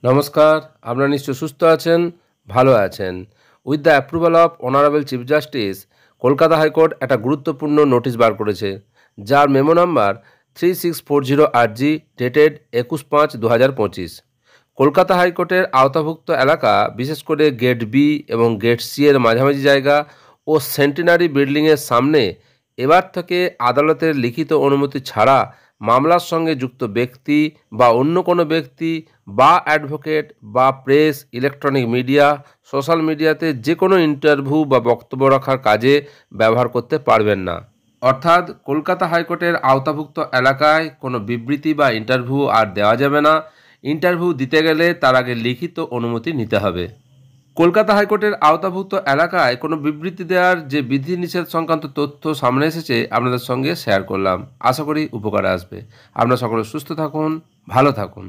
নমস্কার, আপনারা নিশ্চয় সুস্থ আছেন, ভালো আছেন। With the approval of honourable chief justice, Kolkata high court একটা গুরুত্বপূর্ণ নোটিশ বার করেছে, যার memo number 3640RG dated 21/5/2025। Kolkata হাইকোর্টের আওতাভুক্ত এলাকা, বিশেষ করে গেট বি এবং গেট সি এর মাঝামাঝি জায়গা ও সেন্টিনারি বিল্ডিংয়ের সামনে এবার থেকে আদালতের লিখিত অনুমতি ছাড়া মামলার সঙ্গে যুক্ত ব্যক্তি বা অন্য কোনো ব্যক্তি বা অ্যাডভোকেট বা প্রেস, ইলেকট্রনিক মিডিয়া, সোশ্যাল মিডিয়াতে যে কোনো ইন্টারভিউ বা বক্তব্য রাখার কাজে ব্যবহার করতে পারবেন না। অর্থাৎ কলকাতা হাইকোর্টের আওতাভুক্ত এলাকায় কোনো বিবৃতি বা ইন্টারভিউ আর দেওয়া যাবে না। ইন্টারভিউ দিতে গেলে তার আগে লিখিত অনুমতি নিতে হবে। কলকাতা হাইকোর্টের আওতাভুক্ত এলাকায় কোনো বিবৃতি দেওয়ার যে বিধিনিষেধ সংক্রান্ত তথ্য সামনে এসেছে আপনাদের সঙ্গে শেয়ার করলাম। আশা করি উপকারে আসবে। আপনারা সকলে সুস্থ থাকুন, ভালো থাকুন।